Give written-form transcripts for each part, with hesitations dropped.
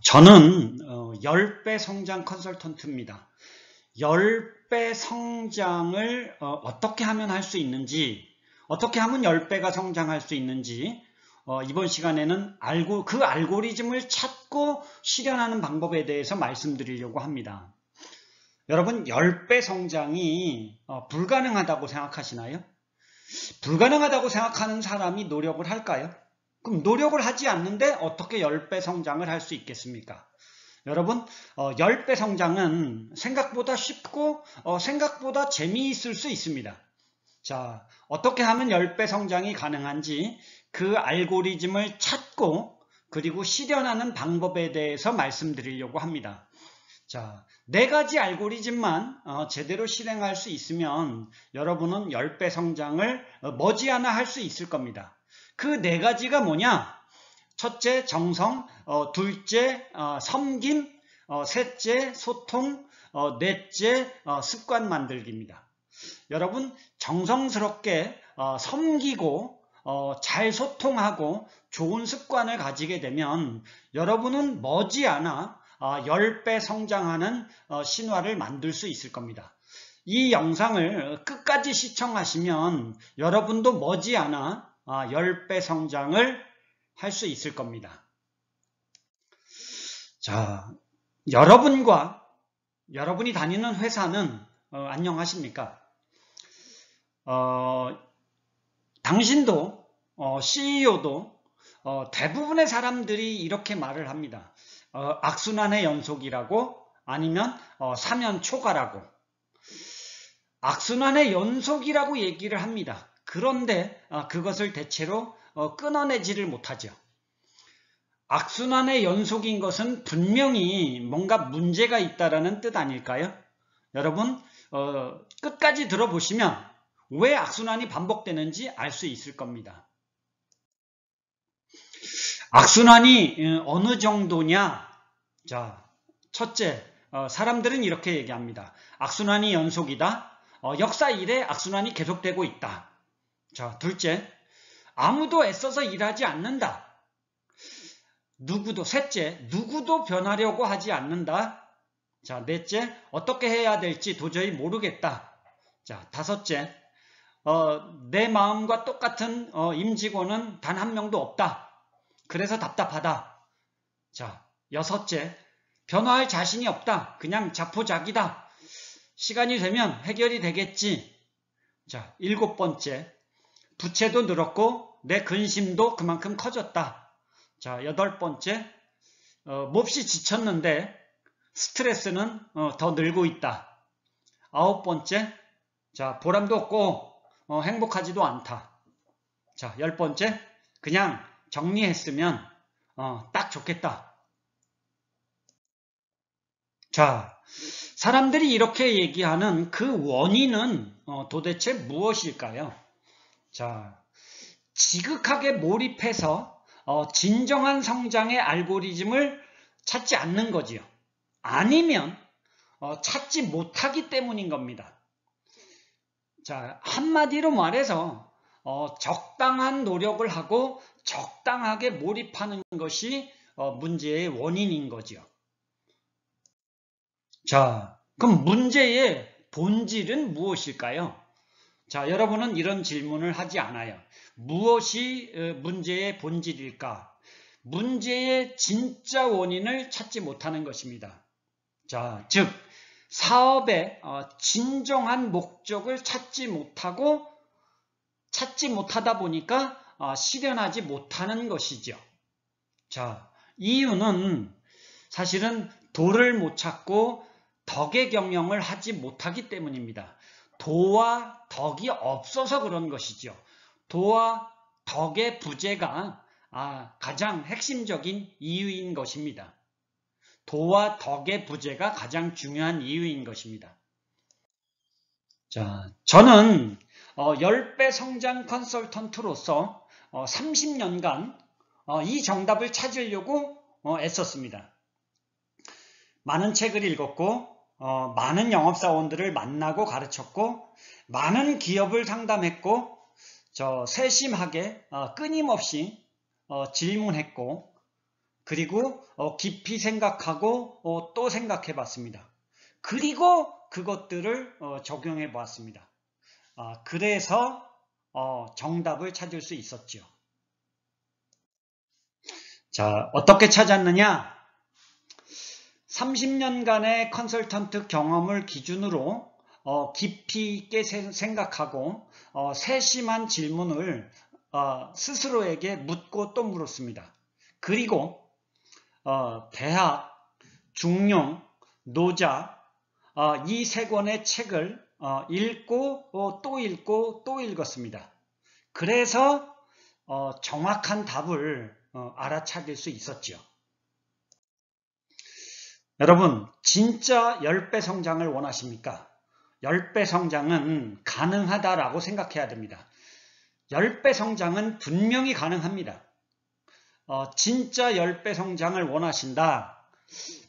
저는 10배 성장 컨설턴트입니다. 10배 성장을 어떻게 하면 할 수 있는지, 어떻게 하면 10배가 성장할 수 있는지 이번 시간에는 그 알고리즘을 찾고 실현하는 방법에 대해서 말씀드리려고 합니다. 여러분, 10배 성장이 불가능하다고 생각하시나요? 불가능하다고 생각하는 사람이 노력을 할까요? 그럼 노력을 하지 않는데 어떻게 10배 성장을 할 수 있겠습니까? 여러분, 10배 성장은 생각보다 쉽고 생각보다 재미있을 수 있습니다. 자, 어떻게 하면 10배 성장이 가능한지 그 알고리즘을 찾고 그리고 실현하는 방법에 대해서 말씀드리려고 합니다. 자, 4가지 알고리즘만 제대로 실행할 수 있으면 여러분은 10배 성장을 머지않아 할 수 있을 겁니다. 그 4가지가 뭐냐? 첫째, 정성, 둘째, 섬김, 셋째, 소통, 넷째, 습관 만들기입니다. 여러분, 정성스럽게 섬기고 잘 소통하고 좋은 습관을 가지게 되면 여러분은 머지않아 10배 성장하는 신화를 만들 수 있을 겁니다. 이 영상을 끝까지 시청하시면 여러분도 머지않아 10배 성장을 할 수 있을 겁니다. 자, 여러분이 다니는 회사는 안녕하십니까? 당신도 CEO도 대부분의 사람들이 이렇게 말을 합니다. 악순환의 연속이라고, 아니면 사면초가라고. 악순환의 연속이라고 얘기를 합니다. 그런데 그것을 대체로 끊어내지를 못하죠. 악순환의 연속인 것은 분명히 뭔가 문제가 있다라는 뜻 아닐까요? 여러분, 끝까지 들어보시면 왜 악순환이 반복되는지 알 수 있을 겁니다. 악순환이 어느 정도냐? 자, 첫째, 사람들은 이렇게 얘기합니다. 악순환이 연속이다. 역사 이래 악순환이 계속되고 있다. 자, 둘째, 아무도 애써서 일하지 않는다. 셋째, 누구도 변하려고 하지 않는다. 자, 넷째, 어떻게 해야 될지 도저히 모르겠다. 자, 다섯째, 내 마음과 똑같은 임직원은 단 한 명도 없다. 그래서 답답하다. 자, 여섯째, 변화할 자신이 없다. 그냥 자포자기다. 시간이 되면 해결이 되겠지. 자, 7번째, 부채도 늘었고 내 근심도 그만큼 커졌다. 자, 8번째, 몹시 지쳤는데 스트레스는 더 늘고 있다. 9번째, 자, 보람도 없고 행복하지도 않다. 자, 10번째, 그냥 정리했으면 딱 좋겠다. 자, 사람들이 이렇게 얘기하는 그 원인은 도대체 무엇일까요? 자, 지극하게 몰입해서 진정한 성장의 알고리즘을 찾지 않는 거지요. 아니면 찾지 못하기 때문인 겁니다. 자, 한마디로 말해서 적당한 노력을 하고 적당하게 몰입하는 것이 문제의 원인인 거죠. 자, 그럼 문제의 본질은 무엇일까요? 자, 여러분은 이런 질문을 하지 않아요. 무엇이 문제의 본질일까? 문제의 진짜 원인을 찾지 못하는 것입니다. 자, 즉 사업의 진정한 목적을 찾지 못하다 보니까 실현하지 못하는 것이죠. 자, 이유는 사실은 도를 못 찾고 덕의 경영을 하지 못하기 때문입니다. 도와 덕이 없어서 그런 것이죠. 도와 덕의 부재가 가장 핵심적인 이유인 것입니다. 도와 덕의 부재가 가장 중요한 이유인 것입니다. 자, 저는 10배 성장 컨설턴트로서 30년간 이 정답을 찾으려고 애썼습니다. 많은 책을 읽었고 많은 영업사원들을 만나고 가르쳤고 많은 기업을 상담했고 세심하게 끊임없이 질문했고 그리고 깊이 생각하고 또 생각해 봤습니다. 그리고 그것들을 적용해 보았습니다. 그래서 정답을 찾을 수 있었죠. 자, 어떻게 찾았느냐? 30년간의 컨설턴트 경험을 기준으로 깊이 있게 생각하고 세심한 질문을 스스로에게 묻고 또 물었습니다. 그리고 대학, 중용, 노자 이 세 권의 책을 읽고 또 읽고 또 읽었습니다. 그래서 정확한 답을 알아차릴 수 있었죠. 여러분, 진짜 10배 성장을 원하십니까? 10배 성장은 가능하다라고 생각해야 됩니다. 10배 성장은 분명히 가능합니다. 진짜 10배 성장을 원하신다.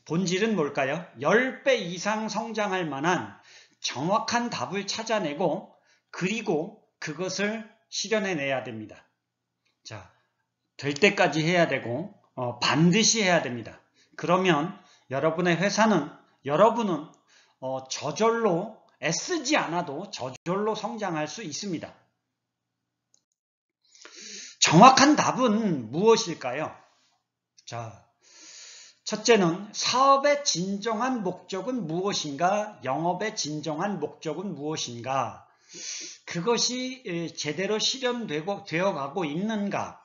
본질은 뭘까요? 10배 이상 성장할 만한 정확한 답을 찾아내고 그리고 그것을 실현해내야 됩니다. 자, 될 때까지 해야 되고 반드시 해야 됩니다. 그러면 여러분의 회사는 여러분은 저절로 애쓰지 않아도 저절로 성장할 수 있습니다. 정확한 답은 무엇일까요? 자, 첫째는 사업의 진정한 목적은 무엇인가? 영업의 진정한 목적은 무엇인가? 그것이 제대로 실현되어 가고 있는가?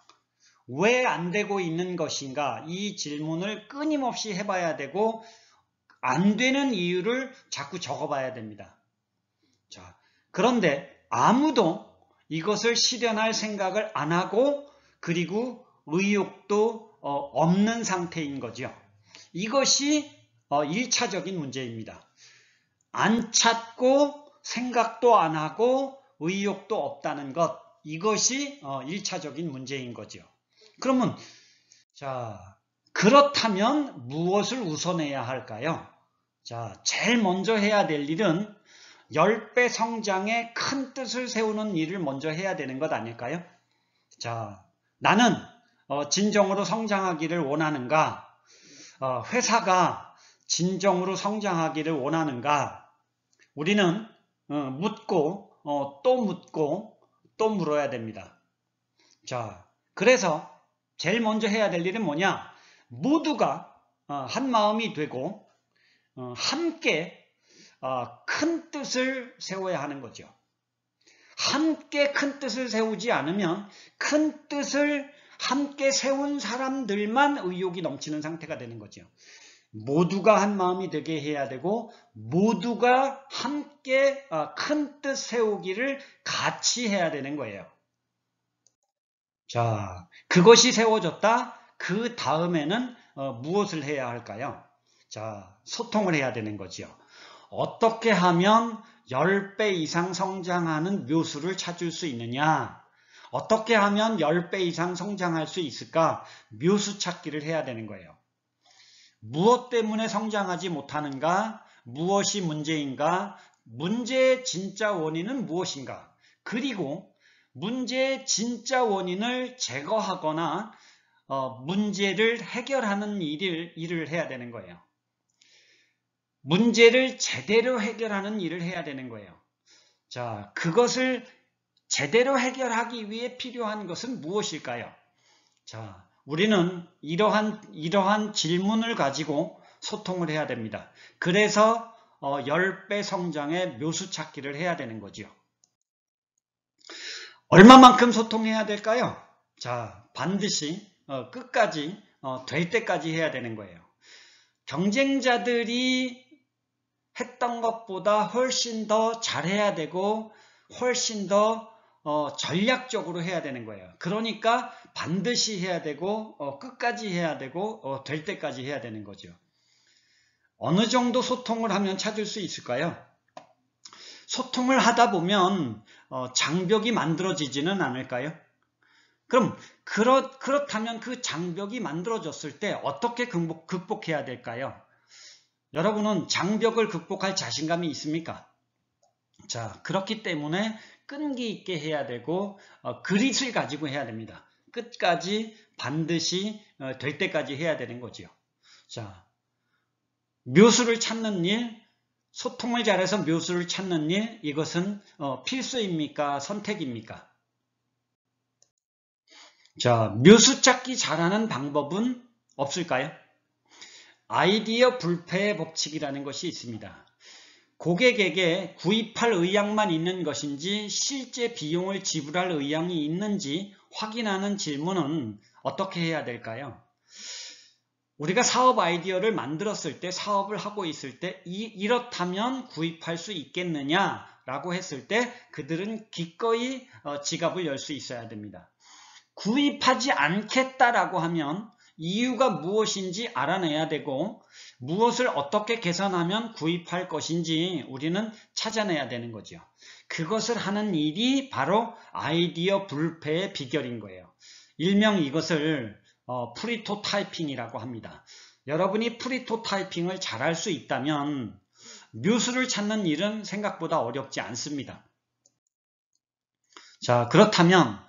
왜 안 되고 있는 것인가? 이 질문을 끊임없이 해봐야 되고 안 되는 이유를 자꾸 적어봐야 됩니다. 자, 그런데 아무도 이것을 실현할 생각을 안 하고 그리고 의욕도 없는 상태인 거죠. 이것이 1차적인 문제입니다. 안 찾고 생각도 안 하고 의욕도 없다는 것, 이것이 1차적인 문제인 거죠. 그러면 자, 그렇다면 무엇을 우선해야 할까요? 자, 제일 먼저 해야 될 일은 10배 성장의 큰 뜻을 세우는 일을 먼저 해야 되는 것 아닐까요? 자, 나는 진정으로 성장하기를 원하는가? 회사가 진정으로 성장하기를 원하는가? 우리는 묻고 또 묻고 또 물어야 됩니다. 자, 그래서 제일 먼저 해야 될 일은 뭐냐? 모두가 한 마음이 되고 함께 큰 뜻을 세워야 하는 거죠. 함께 큰 뜻을 세우지 않으면 큰 뜻을 함께 세운 사람들만 의욕이 넘치는 상태가 되는 거죠. 모두가 한 마음이 되게 해야 되고 모두가 함께 큰 뜻 세우기를 같이 해야 되는 거예요. 자, 그것이 세워졌다. 그 다음에는 무엇을 해야 할까요? 자, 소통을 해야 되는 거죠. 어떻게 하면 10배 이상 성장하는 묘수를 찾을 수 있느냐? 어떻게 하면 10배 이상 성장할 수 있을까? 묘수 찾기를 해야 되는 거예요. 무엇 때문에 성장하지 못하는가? 무엇이 문제인가? 문제의 진짜 원인은 무엇인가? 그리고 문제의 진짜 원인을 제거하거나 문제를 해결하는 일을 해야 되는 거예요. 문제를 제대로 해결하는 일을 해야 되는 거예요. 자, 그것을 제대로 해결하기 위해 필요한 것은 무엇일까요? 자, 우리는 이러한 질문을 가지고 소통을 해야 됩니다. 그래서 10배 성장의 묘수 찾기를 해야 되는 거죠. 얼마만큼 소통해야 될까요? 자, 반드시 끝까지 될 때까지 해야 되는 거예요. 경쟁자들이 했던 것보다 훨씬 더 잘해야 되고 훨씬 더 전략적으로 해야 되는 거예요. 그러니까 반드시 해야 되고 끝까지 해야 되고 될 때까지 해야 되는 거죠. 어느 정도 소통을 하면 찾을 수 있을까요? 소통을 하다 보면 장벽이 만들어지지는 않을까요? 그럼 그렇다면 그 장벽이 만들어졌을 때 어떻게 극복해야 될까요? 여러분은 장벽을 극복할 자신감이 있습니까? 자, 그렇기 때문에 끈기 있게 해야 되고 그릿을 가지고 해야 됩니다. 끝까지 반드시 될 때까지 해야 되는 거죠. 자, 묘수를 찾는 일, 소통을 잘해서 묘수를 찾는 일, 이것은 필수입니까? 선택입니까? 자, 묘수 찾기 잘하는 방법은 없을까요? 아이디어 불패의 법칙이라는 것이 있습니다. 고객에게 구입할 의향만 있는 것인지 실제 비용을 지불할 의향이 있는지 확인하는 질문은 어떻게 해야 될까요? 우리가 사업 아이디어를 만들었을 때, 사업을 하고 있을 때 이렇다면 구입할 수 있겠느냐라고 했을 때 그들은 기꺼이 지갑을 열 수 있어야 됩니다. 구입하지 않겠다라고 하면 이유가 무엇인지 알아내야 되고 무엇을 어떻게 개선하면 구입할 것인지 우리는 찾아내야 되는 거죠. 그것을 하는 일이 바로 아이디어 불패의 비결인 거예요. 일명 이것을 프리토타이핑이라고 합니다. 여러분이 프리토타이핑을 잘할 수 있다면 묘수를 찾는 일은 생각보다 어렵지 않습니다. 자, 그렇다면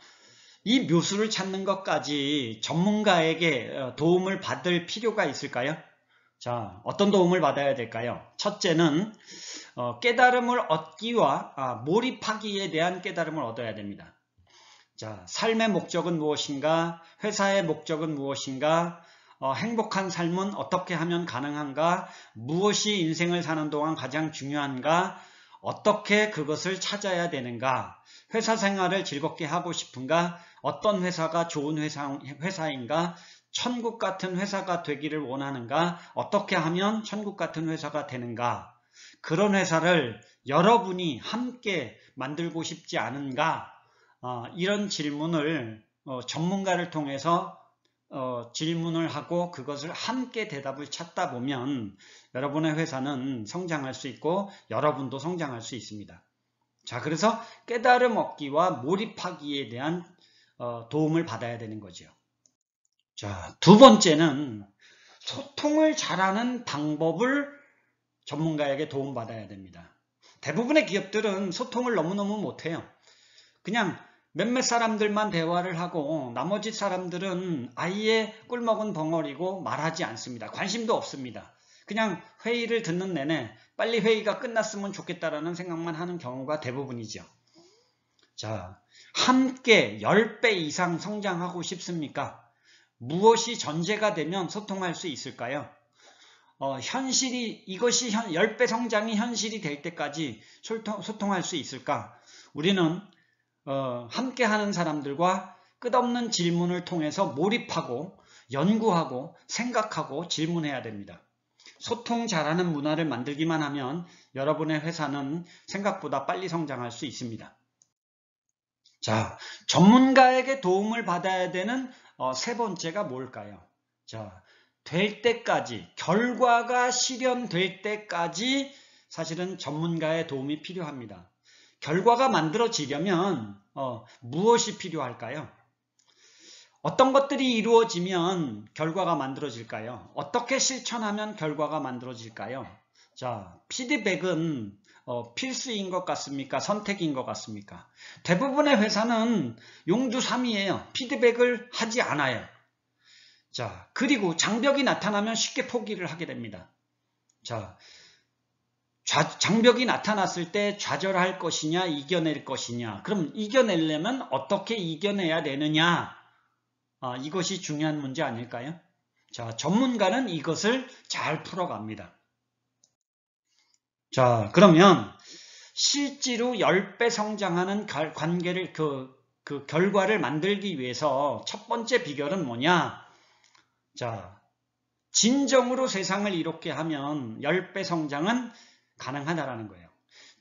이 묘수를 찾는 것까지 전문가에게 도움을 받을 필요가 있을까요? 자, 어떤 도움을 받아야 될까요? 첫째는 깨달음을 얻기와 몰입하기에 대한 깨달음을 얻어야 됩니다. 자, 삶의 목적은 무엇인가? 회사의 목적은 무엇인가? 행복한 삶은 어떻게 하면 가능한가? 무엇이 인생을 사는 동안 가장 중요한가? 어떻게 그것을 찾아야 되는가? 회사 생활을 즐겁게 하고 싶은가? 어떤 회사가 좋은 회사인가? 천국 같은 회사가 되기를 원하는가? 어떻게 하면 천국 같은 회사가 되는가? 그런 회사를 여러분이 함께 만들고 싶지 않은가? 이런 질문을 전문가를 통해서 질문을 하고 그것을 함께 대답을 찾다 보면 여러분의 회사는 성장할 수 있고 여러분도 성장할 수 있습니다. 자, 그래서 깨달음 얻기와 몰입하기에 대한 도움을 받아야 되는 거죠. 자, 두 번째는 소통을 잘하는 방법을 전문가에게 도움받아야 됩니다. 대부분의 기업들은 소통을 너무너무 못해요. 그냥 몇몇 사람들만 대화를 하고 나머지 사람들은 아예 꿀먹은 벙어리고 말하지 않습니다. 관심도 없습니다. 그냥 회의를 듣는 내내 빨리 회의가 끝났으면 좋겠다라는 생각만 하는 경우가 대부분이죠. 자, 함께 10배 이상 성장하고 싶습니까? 무엇이 전제가 되면 소통할 수 있을까요? 이것이 10배 성장이 현실이 될 때까지 소통할 수 있을까? 우리는 함께 하는 사람들과 끝없는 질문을 통해서 몰입하고 연구하고 생각하고 질문해야 됩니다. 소통 잘하는 문화를 만들기만 하면 여러분의 회사는 생각보다 빨리 성장할 수 있습니다. 자, 전문가에게 도움을 받아야 되는 세 번째가 뭘까요? 자, 될 때까지, 결과가 실현될 때까지 사실은 전문가의 도움이 필요합니다. 결과가 만들어지려면 무엇이 필요할까요? 어떤 것들이 이루어지면 결과가 만들어질까요? 어떻게 실천하면 결과가 만들어질까요? 자, 피드백은 필수인 것 같습니까? 선택인 것 같습니까? 대부분의 회사는 용두삼이에요. 피드백을 하지 않아요. 자, 그리고 장벽이 나타나면 쉽게 포기를 하게 됩니다. 자, 장벽이 나타났을 때 좌절할 것이냐, 이겨낼 것이냐. 그럼 이겨내려면 어떻게 이겨내야 되느냐? 이것이 중요한 문제 아닐까요? 자, 전문가는 이것을 잘 풀어갑니다. 자, 그러면 실제로 10배 성장하는 관계를, 그 결과를 만들기 위해서 첫 번째 비결은 뭐냐? 자, 진정으로 세상을 이롭게 하면 10배 성장은 가능하다라는 거예요.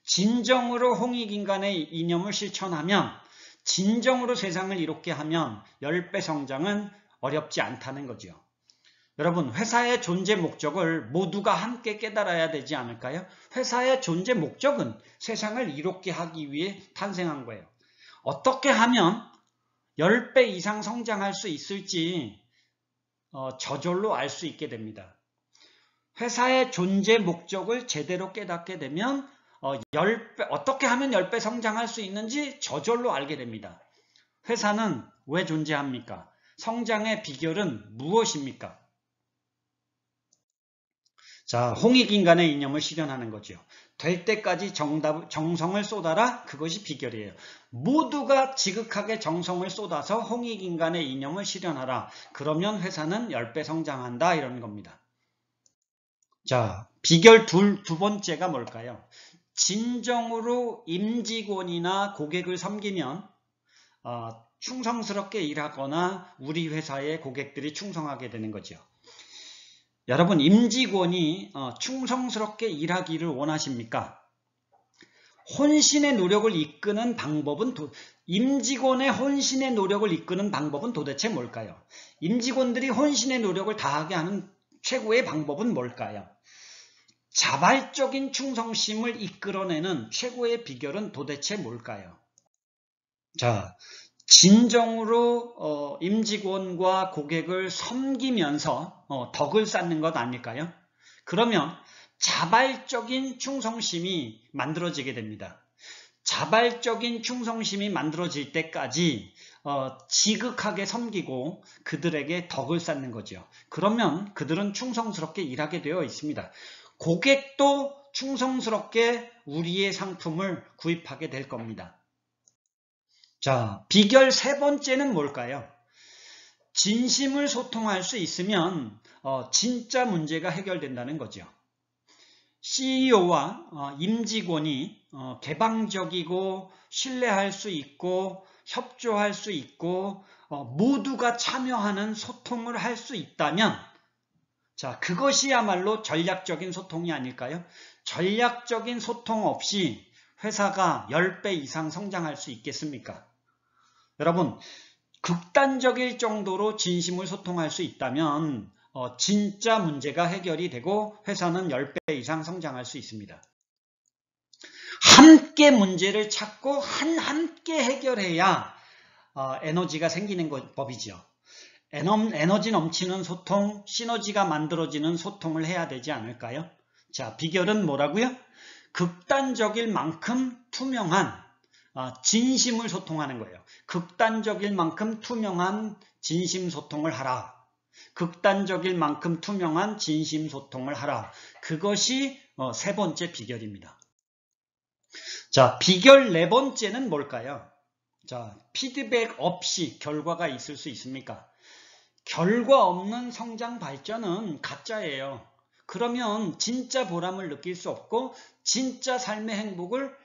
진정으로 홍익인간의 이념을 실천하면, 진정으로 세상을 이롭게 하면 10배 성장은 어렵지 않다는 거죠. 여러분, 회사의 존재 목적을 모두가 함께 깨달아야 되지 않을까요? 회사의 존재 목적은 세상을 이롭게 하기 위해 탄생한 거예요. 어떻게 하면 10배 이상 성장할 수 있을지 저절로 알 수 있게 됩니다. 회사의 존재 목적을 제대로 깨닫게 되면 어떻게 하면 10배 성장할 수 있는지 저절로 알게 됩니다. 회사는 왜 존재합니까? 성장의 비결은 무엇입니까? 자, 홍익인간의 이념을 실현하는 거죠. 될 때까지 정성을 쏟아라. 그것이 비결이에요. 모두가 지극하게 정성을 쏟아서 홍익인간의 이념을 실현하라. 그러면 회사는 10배 성장한다. 이런 겁니다. 자, 비결 두 번째가 뭘까요? 진정으로 임직원이나 고객을 섬기면 충성스럽게 일하거나 우리 회사의 고객들이 충성하게 되는 거죠. 여러분, 임직원이 충성스럽게 일하기를 원하십니까? 혼신의 노력을 이끄는 방법은 임직원의 혼신의 노력을 이끄는 방법은 도대체 뭘까요? 임직원들이 혼신의 노력을 다하게 하는 최고의 방법은 뭘까요? 자발적인 충성심을 이끌어내는 최고의 비결은 도대체 뭘까요? 자, 진정으로 임직원과 고객을 섬기면서 덕을 쌓는 것 아닐까요? 그러면 자발적인 충성심이 만들어지게 됩니다. 자발적인 충성심이 만들어질 때까지 지극하게 섬기고 그들에게 덕을 쌓는 거죠. 그러면 그들은 충성스럽게 일하게 되어 있습니다. 고객도 충성스럽게 우리의 상품을 구입하게 될 겁니다. 자, 비결 세 번째는 뭘까요? 진심을 소통할 수 있으면 진짜 문제가 해결된다는 거죠. CEO와 임직원이 개방적이고 신뢰할 수 있고 협조할 수 있고 모두가 참여하는 소통을 할 수 있다면 자, 그것이야말로 전략적인 소통이 아닐까요? 전략적인 소통 없이 회사가 10배 이상 성장할 수 있겠습니까? 여러분, 극단적일 정도로 진심을 소통할 수 있다면 진짜 문제가 해결이 되고 회사는 10배 이상 성장할 수 있습니다. 함께 문제를 찾고 함께 해결해야 에너지가 생기는 법이죠. 에너지 넘치는 소통, 시너지가 만들어지는 소통을 해야 되지 않을까요? 자, 비결은 뭐라고요? 극단적일 만큼 투명한 진심을 소통하는 거예요. 극단적일 만큼 투명한 진심 소통을 하라. 극단적일 만큼 투명한 진심 소통을 하라. 그것이 세 번째 비결입니다. 자, 비결 네 번째는 뭘까요? 자, 피드백 없이 결과가 있을 수 있습니까? 결과 없는 성장 발전은 가짜예요. 그러면 진짜 보람을 느낄 수 없고 진짜 삶의 행복을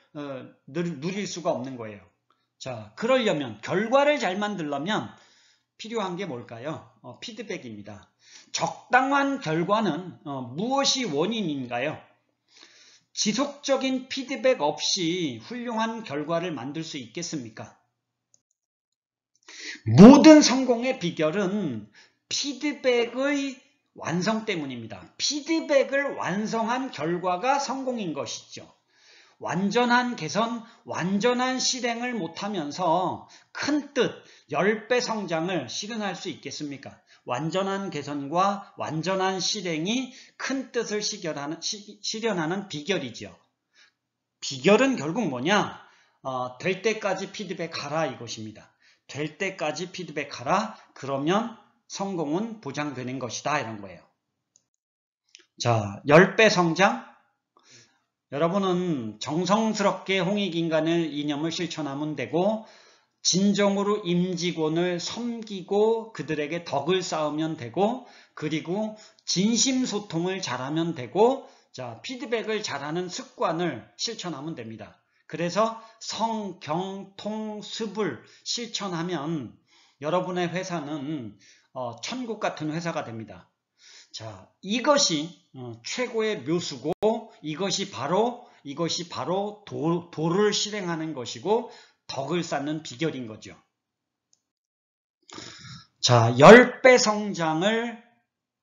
누릴 수가 없는 거예요. 자, 그러려면 결과를 잘 만들려면 필요한 게 뭘까요? 피드백입니다. 적당한 결과는 무엇이 원인인가요? 지속적인 피드백 없이 훌륭한 결과를 만들 수 있겠습니까? 모든 성공의 비결은 피드백의 완성 때문입니다. 피드백을 완성한 결과가 성공인 것이죠. 완전한 개선, 완전한 실행을 못하면서 큰 뜻, 10배 성장을 실현할 수 있겠습니까? 완전한 개선과 완전한 실행이 큰 뜻을 실현하는 비결이죠. 비결은 결국 뭐냐? 될 때까지 피드백하라 이것입니다. 될 때까지 피드백하라. 그러면 성공은 보장되는 것이다 이런 거예요. 자, 10배 성장. 여러분은 정성스럽게 홍익인간의 이념을 실천하면 되고 진정으로 임직원을 섬기고 그들에게 덕을 쌓으면 되고 그리고 진심소통을 잘하면 되고 자, 피드백을 잘하는 습관을 실천하면 됩니다. 그래서 성, 경, 통, 습을 실천하면 여러분의 회사는 천국 같은 회사가 됩니다. 자, 이것이 최고의 묘수고 이것이 바로 도를 실행하는 것이고 덕을 쌓는 비결인 거죠. 자, 10배 성장을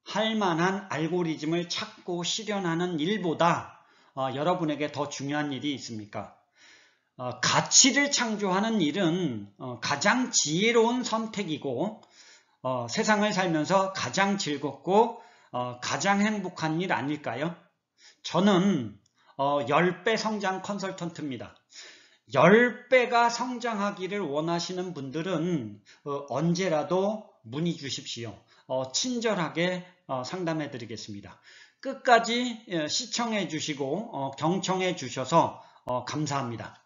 할 만한 알고리즘을 찾고 실현하는 일보다 여러분에게 더 중요한 일이 있습니까? 가치를 창조하는 일은 가장 지혜로운 선택이고 세상을 살면서 가장 즐겁고 가장 행복한 일 아닐까요? 저는 10배 성장 컨설턴트입니다. 10배가 성장하기를 원하시는 분들은 언제라도 문의 주십시오. 친절하게 상담해 드리겠습니다. 끝까지 시청해 주시고 경청해 주셔서 감사합니다.